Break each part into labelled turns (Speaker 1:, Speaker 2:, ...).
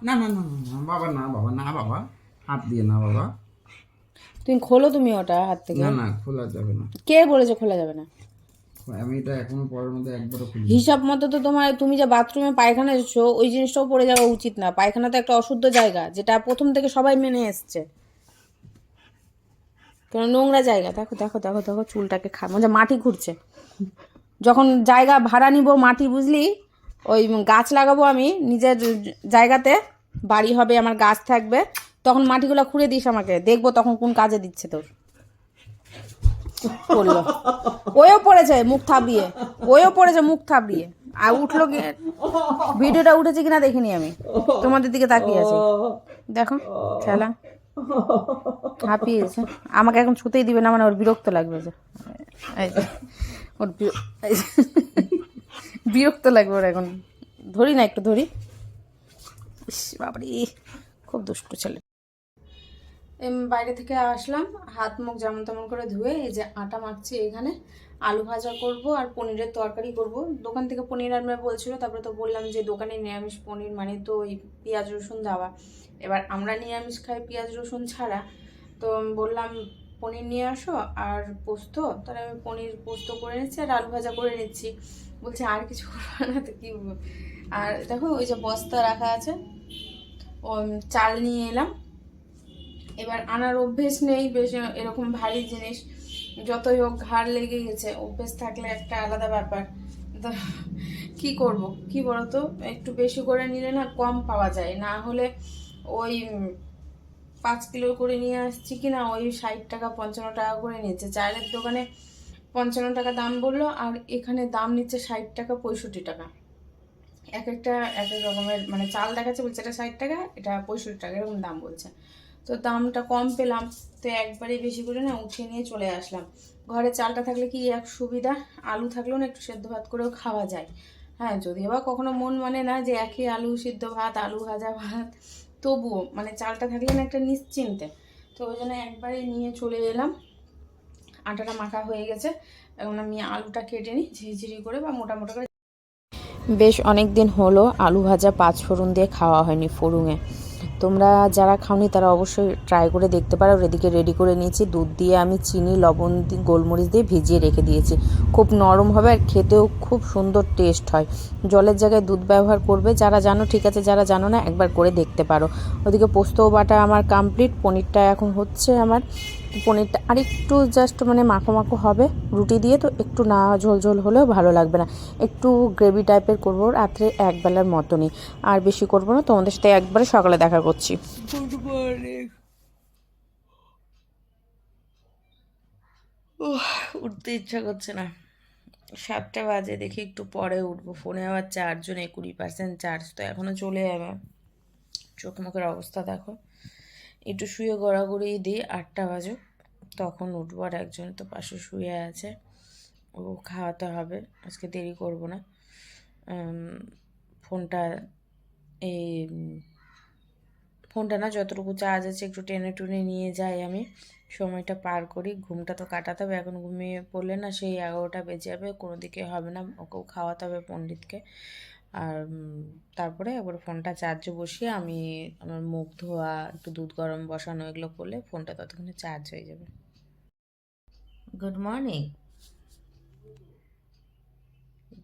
Speaker 1: না না না না না, বাবা না, বাবা না, বাবা হাত দিয়ে না বাবা।
Speaker 2: তুমি খোলো, তুমি ওটা হাত থেকে।
Speaker 1: না না, খোলা যাবে না।
Speaker 2: কে বলেছে খোলা যাবে না?
Speaker 1: আমি এটা এখনো পরের মধ্যে একবারও খুলিনি।
Speaker 2: হিসাব মতো তো তোমার, তুমি যে বাথরুমে পায়খানা এসেছো ওই জিনিসটাও পড়ে যাওয়া উচিত না। পায়খানা তো একটা অশুদ্ধ জায়গা, যেটা প্রথম থেকে সবাই মেনে এসছে। কেন নোংরা জায়গা? দেখো দেখো দেখো দেখো, চুলটাকে মানে মাটি ঘুরছে। যখন জায়গা ভাড়া নিব মাটি, বুঝলি, ওই গাছ লাগাবো আমি নিজের জায়গাতে, বাড়ি হবে আমার, গাছ থাকবে, তখন মাটিগুলো খুঁড়ে দিস আমাকে, দেখবো তখন কোন কাজে দিচ্ছে তোর। পড়লো, ওও পড়েছে মুখ থাবড়িয়ে, ওও পড়েছে মুখ থাবড়িয়ে, আর উঠলো গিয়ে। ভিডিওটা উঠেছে কিনা দেখিনি আমি, তোমাদের দিকে তাকিয়ে আছি। দেখো খেলা হাঁপিয়েছে, আমাকে এখন ছুতেই দিবে না, মানে ওর বিরক্ত লাগবে যে, এই যে, ওর এই যে, বিরক্ত লাগবে ওর এখন। ধরি না, একটু ধরি। ইস বাবারে, খুব দুষ্টু ছেলে। বাইরে থেকে আসলাম, হাত মুখ যেমন তেমন করে ধুয়ে এই যে আটা মাখছি এখানে। আলু ভাজা করব আর পনিরের তরকারি করব। দোকান থেকে পনির আনবে বলছিল, তারপরে তো বললাম যে দোকানে নিরামিষ পনির মানে তো ওই পেঁয়াজ রসুন দেওয়া। এবার আমরা নিরামিষ খাই পেঁয়াজ রসুন ছাড়া। তো বললাম পনির নিয়ে আসো আর পোস্ত, তাহলে আমি পনির পোস্ত করে নিচ্ছি আর আলু ভাজা করে নিচ্ছি। বলছে আর কিছু করবো না, তো কী। আর দেখো ওই যে বস্তা রাখা আছে, ও চাল নিয়ে এলাম। এবার আনার অভ্যেস নেই বেশ, এরকম ভারী জিনিস যতই হোক ঘাড় লেগে গেছে, অভ্যেস থাকলে একটা আলাদা ব্যাপার। তো কী করব, কি বলতো, একটু বেশি করে নিলে না কম পাওয়া যায়, না হলে ওই 5 কিলো করে নিয়ে আসছি কিনা ওই 60 টাকা 55 টাকা করে নিচ্ছে। চালের দোকানে 55 টাকা দাম বললো, আর এখানে দাম নিচ্ছে 60 টাকা 65 টাকা। এক একটা এক এক রকমের, মানে চাল দেখাচ্ছে বলছে এটা 60 টাকা, এটা 65 টাকা, এরকম দাম বলছে। তো দামটা কম পেলাম, তো একবারে বেশি করে না উঠিয়ে নিয়ে চলে আসলাম। ঘরে চালটা থাকলে কি এক সুবিধা, আলু থাকলেও না একটু সেদ্ধ ভাত করেও খাওয়া যায়। হ্যাঁ, যদি আবার কখনো মন মানে না যে একই আলু সিদ্ধ ভাত, আলু ভাজা ভাত, তবুও মানে চালটা থাকলে না একটা নিশ্চিন্তে। তো ওই জন্য একবারে নিয়ে চলে এলাম। আটাটা মাখা হয়ে গেছে, এখন আমি আলুটা কেটে নিই ঝিরিঝিরি করে বা মোটা মোটা করে। বেশ অনেক দিন হলো আলু ভাজা 5 ফোড়ন দিয়ে খাওয়া হয়নি ফোড়ুঙে। তোমরা যারা খাওনি তারা অবশ্যই ট্রাই করে দেখতে পারো। এদিকে রেডি করে নিয়েছি, দুধ দিয়ে আমি চিনি লবণ গোলমরিচ দিয়ে ভিজিয়ে রেখে দিয়েছি। খুব নরম হবে আর খেতেও খুব সুন্দর টেস্ট হয়। জলের জায়গায় দুধ ব্যবহার করবে, যারা জানো ঠিক আছে, যারা জানো না একবার করে দেখতে পারো। ওদিকে পোস্ত বাটা আমার কমপ্লিট, পনিরটা এখন হচ্ছে আমার। পনিরটা আরেকটু জাস্ট মানে মাখো মাখো হবে রুটি দিয়ে, তো একটু না ঝোল ঝোল হলেও ভালো লাগবে না, একটু গ্রেভি টাইপের করবো রাত্রে একবেলার মতনই, আর বেশি করবো না। তোমাদের সাথে একবারে সকালে দেখা করছি। Good morning. উঠতে ইচ্ছা করছে না, 7টা বাজে, দেখি একটু পরে উঠবো। ফোনে আবার চার্জও নেই, 20% চার্জ, তো এখনও চলে যাবে। চোখ মুখের অবস্থা দেখো। একটু শুয়ে গড়াগড়ি দিই, 8টা বাজে তখন উঠবো। আর একজন তো পাশে শুয়ে আছে, ও খাওয়াতে হবে, আজকে দেরি করব না। ফোনটা এই ফোনটা না যতটুকু চার্জ আছে একটু টেনে টুনে নিয়ে যাই আমি, সময়টা পার করি। ঘুমটা তো কাটাতে হবে, এখন ঘুমিয়ে পড়লে না সেই 11টা বেজে যাবে, কোনো দিকে হবে না। ওকেও খাওয়াতে হবে পণ্ডিতকে। আর তারপরে একবার ফোনটা চার্জে বসিয়ে আমি আমার মুখ ধোয়া, একটু দুধ গরম বসানো, এগুলো করলে ফোনটা ততক্ষণে চার্জ হয়ে যাবে। Good morning.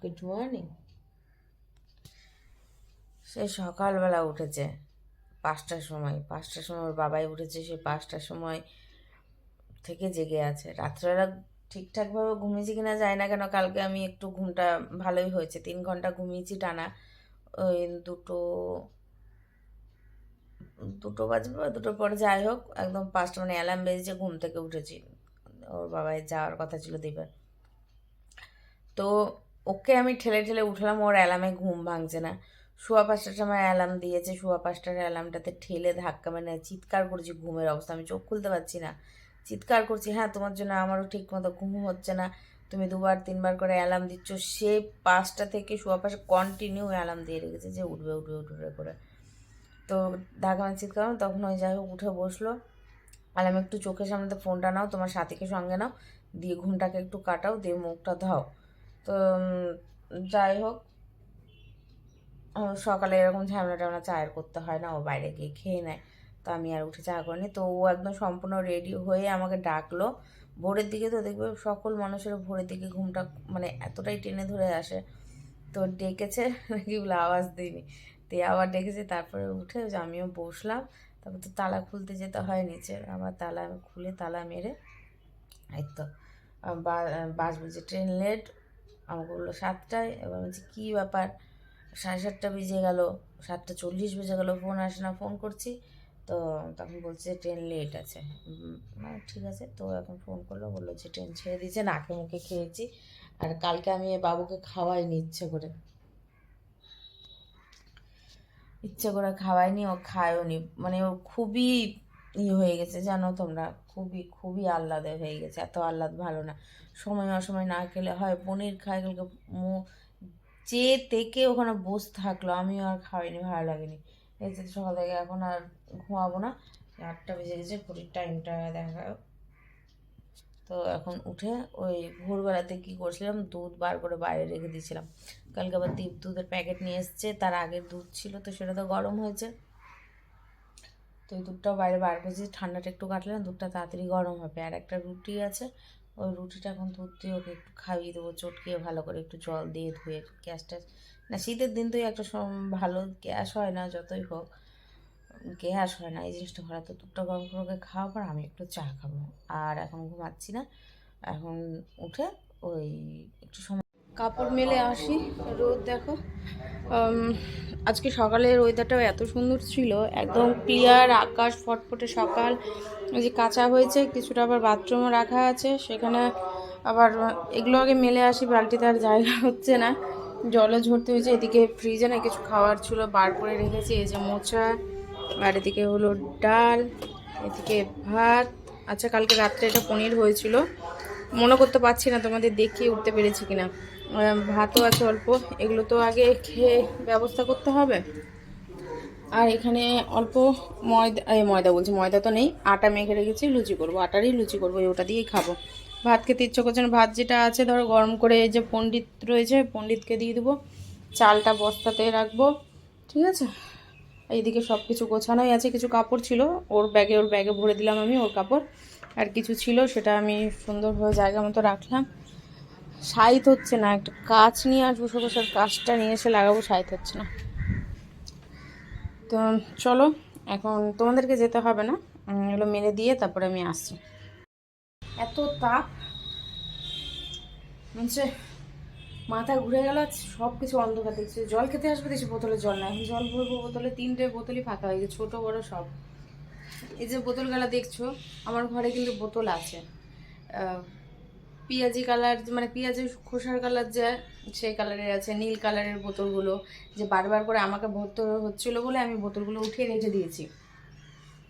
Speaker 2: Good morning. সে সকালবেলা উঠেছে 5টার সময়, 5টার সময় ওর বাবাই উঠেছে, সে 5টার সময় থেকে জেগে আছে। রাত্রেবেলা ঠিকঠাকভাবে ঘুমিয়েছি কিনা যায় না, কেন কালকে আমি একটু ঘুমটা ভালোই হয়েছে, 3 ঘন্টা ঘুমিয়েছি টানা। ওই দুটো দুটো বাজবে বা দুটোর পরে, যাই হোক একদম 5টা মানে অ্যালার্ম বেজেছে, ঘুম থেকে উঠেছি। ওর বাবাই যাওয়ার কথা ছিল দিবে, তো ওকে আমি ঠেলে ঠেলে উঠলাম, ওর অ্যালার্মে ঘুম ভাঙছে না। 5:15টার সময় অ্যালার্ম দিয়েছে, 5:15টার অ্যালার্মটাতে ঠেলে ধাক্কা মানে চিৎকার করছি, ঘুমের অবস্থা, আমি চোখ খুলতে পারছি না, চিৎকার করছি, হ্যাঁ তোমার জন্য আমারও ঠিক মতো ঘুম হচ্ছে না, তুমি 2বার 3বার করে অ্যালার্ম দিচ্ছ। সে 5টা থেকে 5:15 কন্টিনিউ অ্যালার্ম দিয়ে রেখেছে যে উঠবে উঠবে উঠবে করে। তো ধাক্কা মানে চিৎকার, তখন ওই যাই হোক উঠে বসলো। আলাম একটু চোখের সামনে তো ফোনটা নাও, তোমার সাথীকে সঙ্গে নাও, দিয়ে ঘুমটাকে একটু কাটাও, দিয়ে মুখটা ধাও। তো যাই হোক সকালে এরকম ঝামেলা টামেলা চায়ের করতে হয় না, ও বাইরে গিয়ে খেয়ে নেয়। তো আমি আর উঠে চা করিনি। তো ও একদম সম্পূর্ণ রেডি হয়ে আমাকে ডাকলো ভোরের দিকে। তো দেখবে সকল মানুষের ভোরের দিকে ঘুমটা মানে এতটাই টেনে ধরে আসে। তো ডেকেছে নাকি বলে আওয়াজ দিইনি, দিয়ে আবার ডেকেছে। তারপরে উঠে যে আমিও বসলাম। তারপর তো তালা খুলতে যেতে হয় নিচে, আবার তালা আমি খুলে তালা মেরে এই তো বাস বুঝি ট্রেন লেট। আমাকে বললো 7টায়। এবার বলছি কী ব্যাপার, 7:30 বেজে গেল, 7:40 বেজে গেল, ফোন আসে না, ফোন করছি। তো তখন বলছে ট্রেন লেট আছে। ঠিক আছে। তো এখন ফোন করলো, বললো যে ট্রেন ছেড়ে দিয়েছে, নাকে মুখে খেয়েছি। আর কালকে আমি বাবুকে খাওয়াইনি ইচ্ছে করে, খাওয়াইনি, ও খায়ওনি। মানে ও খুবই হয়ে গেছে জানো তোমরা, খুবই খুবই আহ্লাদে হয়ে গেছে। এত আহ্লাদ ভালো না, সময় অসময় না খেলে হয়। পনির খায় কালকে, চেয়ে তেকে ওখানে বসে থাকলো, আমিও আর খাওয়াইনি, ভালো লাগেনি। এই যে সকাল থেকে এখন আর ঘুমাবো না, 8টা বেজে গেছে, ঘড়ির টাইমটা দেখা। তো এখন উঠে ওই ভোরবেলাতে কী করছিলাম, দুধ বার করে বাইরে রেখে দিয়েছিলাম। কালকে আবার দীপ দুধের প্যাকেট নিয়ে এসছে, তার আগের দুধ ছিল, তো সেটা তো গরম হয়েছে। তো ওই দুধটাও বাইরে বার করেছি, ঠান্ডাটা একটু কাটলে না দুধটা তাড়াতাড়ি গরম হবে। আর একটা রুটি আছে, ওই রুটিটা এখন দুধ দিয়ে ওকে একটু খাইয়ে দেবো, চটকিয়ে ভালো করে একটু জল দিয়ে ধুয়ে। গ্যাসটা না, শীতের দিন তো একটা ভালো গ্যাস হয় না, যতই হোক গ্যাস হয় না, এই জিনিসটা ভালো। তো দুধটা গরম করে ওকে খাওয়ার পর আমি একটু চা খাবো। আর এখন ঘুমাচ্ছি না, এখন উঠে ওই একটু সময় কাপড় মেলে আসি। রোদ দেখো, আজকে সকালের ওয়েদারটাও এত সুন্দর ছিল, একদম ক্লিয়ার আকাশ, ফটফটে সকাল। ওই যে কাঁচা হয়েছে কিছুটা, আবার বাথরুমও রাখা আছে সেখানে। আবার এগুলো আগে মেলে আসি, বালতিতে আর জায়গা হচ্ছে না, জলও ঝরতে হয়েছে। এদিকে ফ্রিজে না কিছু খাওয়ার ছিল, বার করে রেখেছি। এই যে মোচা, আর এদিকে হলো ডাল, এদিকে ভাত। আচ্ছা কালকে রাত্রে এটা পনির হয়েছিল, মনে করতে পারছি না তোমাদের দেখিয়ে উঠতে পেরেছি কিনা। ভাতও আছে অল্প, এগুলো তো আগে খেয়ে ব্যবস্থা করতে হবে। আর এখানে অল্প ময়দা বলছি, ময়দা তো নেই, আটা মেখে রেখেছি, লুচি করবো, আটারই লুচি করবো, ওটা দিয়েই খাবো। ভাত খেতে ইচ্ছে করছে না, ভাত যেটা আছে ধরো গরম করে, এই যে পণ্ডিত রয়েছে পণ্ডিতকে দিয়ে দেবো, চালটা বস্তাতে রাখবো, ঠিক আছে। এইদিকে সব কিছু গোছানোই আছে, কিছু কাপড় ছিল ওর ব্যাগে ভরে দিলাম আমি ওর কাপড়, আর কিছু ছিল সেটা আমি সুন্দরভাবে জায়গা মতো রাখলাম। সাইত হচ্ছে না, একটা কাজ নিয়ে আসবো, সরষের কাজটা নিয়ে এসে লাগাবো, সাইত হচ্ছে না। তো চলো, এখন তোমাদেরকে যেতে হবে না, এগুলো মেরে দিয়ে তারপরে আমি আসছি। এত তাপ মানে মাথা ঘুরে গেল, সব কিছু অন্ধকার দেখছি। জল খেতে আসবে, দেখছি বোতলে জল না, এখন জল ভরবো বোতলে, 3টে বোতলই ফাঁকা হয়ে গেছে, ছোটো বড়ো সব। এই যে বোতলগুলো দেখছো, আমার ঘরে কিন্তু বোতল আছে, পেঁয়াজি কালার, মানে পেঁয়াজের খোসার কালার যে সেই কালারের আছে, নীল কালারের বোতলগুলো, যে বারবার করে আমাকে ভরতে হচ্ছিলো বলে আমি বোতলগুলো উঠিয়ে রেখে দিয়েছি।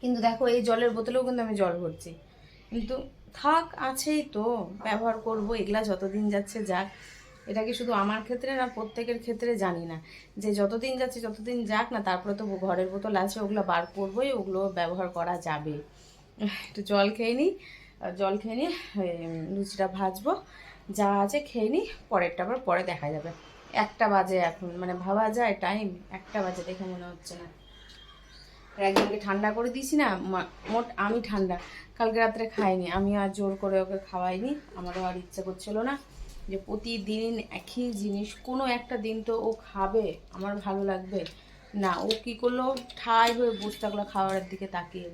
Speaker 2: কিন্তু দেখো এই জলের বোতলেও কিন্তু আমি জল ভরছি, কিন্তু থাক, আছেই তো, ব্যবহার করব, এগুলা যতদিন যাচ্ছে যাক। এটা কি শুধু আমার ক্ষেত্রে না, প্রত্যেকের ক্ষেত্রে জানি না, যে যতদিন যাচ্ছে যতদিন যাক না, তারপরে তো ঘরের বোতল আছে, ওগুলো বার করবোই, ওগুলো ব্যবহার করা যাবে। একটু জল খেয়ে নিই, জল খেয়ে নিই, লুচিটা ভাজবো, যা আছে খেয়ে নিই, পরেরটা আবার পরে দেখা যাবে। 1টা বাজে এখন, মানে ভাবা যায় টাইম 1টা বাজে, দেখে মনে হচ্ছে না। একজনকে ঠান্ডা করে দিয়েছি না, মোট আমি ঠান্ডা কালকে রাত্রে খাইনি, আমি আর জোর করে ওকে খাওয়াইনি, আমারও আর ইচ্ছে করছিল না যে প্রতিদিন একই জিনিস, কোনো একটা দিন তো ও খাবে, আমার ভালো লাগবে না। ও কি করলো, ঠাই হয়ে বসে থাকলো খাবারের দিকে তাকিয়ে।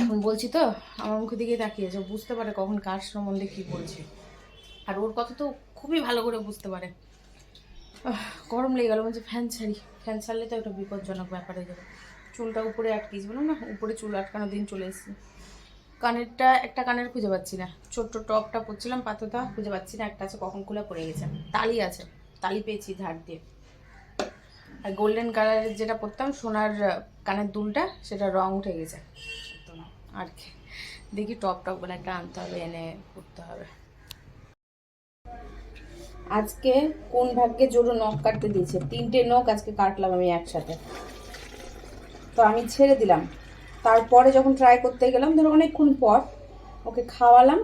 Speaker 2: এখন বলছি তো আমার মুখের দিকে তাকিয়েছে, বুঝতে পারে কখন কার সম্বন্ধে কি বলছি, আর ওর কথা তো খুবই ভালো করে বুঝতে পারে। গরম লেগে গেল, বলছে ফ্যান ছাড়ি, ফ্যান ছাড়লে তো একটা বিপজ্জনক ব্যাপার হয়ে যাবে। চুলটা উপরে আটকেছি, বলো না উপরে চুল আটকানোর দিন চলে এসেছি। কানেরটা, একটা কানের খুঁজে পাচ্ছি না, ছোট্ট টপটা পরছিলাম পাতোটা, খুঁজে পাচ্ছি না, একটা আছে কখন খুলে পড়ে গেছে। তালি আছে, তালি পেয়েছি ধার দিয়ে। আর গোল্ডেন কালারের যেটা পরতাম সোনার কানের দুলটা, সেটা রং উঠে গেছে আর কি। দেখি টপ বলে একটা আনতে হবে, এনে পরতে হবে। আজকে কোন ভাগ্যে জোরো নখ কাটতে দিয়েছে, 3টে নখ আজকে কাটলাম আমি একসাথে। তো আমি ছেড়ে দিলাম, তারপরে যখন ট্রাই করতে গেলাম, ধরো অনেকক্ষণ পর ওকে খাওয়ালাম,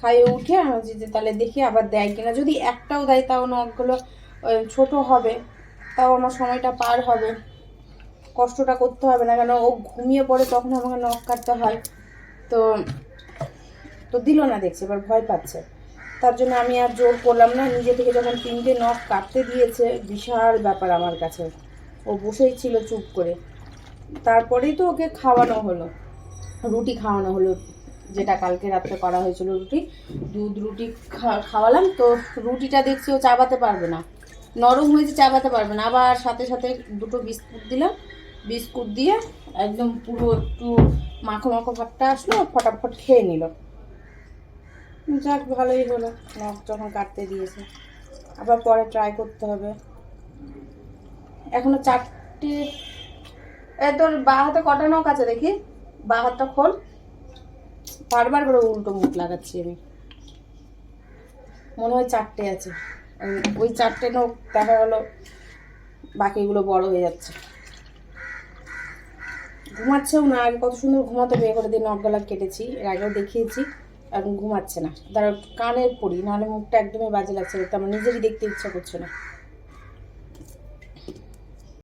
Speaker 2: খাইয়ে উঠে আমি বলছি যে তাহলে দেখি আবার দেয় কিনা, যদি একটাও দেয় তাও নখগুলো ছোট হবে, তাও আমার সময়টা পার হবে, কষ্টটা করতে হবে না, কেন ও ঘুমিয়ে পড়ে তখন আমাকে নখ কাটতে হয়। তো তো দিল না, দেখছে এবার ভয় পাচ্ছে, তার জন্য আমি আর জোর করলাম না। নিজে থেকে যখন 3টে নখ কাটতে দিয়েছে, বিশাল ব্যাপার আমার কাছে, ও বসেই ছিল চুপ করে। তারপরেই তো ওকে খাওয়ানো হলো, রুটি খাওয়ানো হলো, যেটা কালকে রাত্রে করা হয়েছিল রুটি, দুধ রুটি খাওয়ালাম। তো রুটিটা দেখছি ও চাবাতে পারবে না, নরম হয়েছে, চাবাতে পারবে না। আবার সাথে সাথে 2টো বিস্কুট দিলাম, বিস্কুট দিয়ে একদম পুরো একটু মাখো মাখো ভাতটা আসলো, ফটাফট খেয়ে নিল। যাক, ভালোই হলো, নখ যখন কাটতে দিয়েছে। আবার পরে ট্রাই করতে হবে। এখনো 4টে। তোর বাঁ হাতে কটা নখ আছে দেখি, বাঁ হাতটা খোল। বারবার করে উল্টো মুখ লাগাচ্ছি আমি, মনে হয় 4টে আছে। ওই 4টে নখ দেখা গেলো বাকিগুলো বড় হয়ে যাচ্ছে। ঘুমাচ্ছেও না, আগে কত সুন্দর ঘুমাতে, বিয়ে করে দিয়ে নখগলা কেটেছি, এর আগেও দেখিয়েছি। এখন ঘুমাচ্ছে না, তারা কানের পড়ি, নাহলে মুখটা একদমই বাজে লাগছে, আমার নিজেরই দেখতে ইচ্ছা করছে না।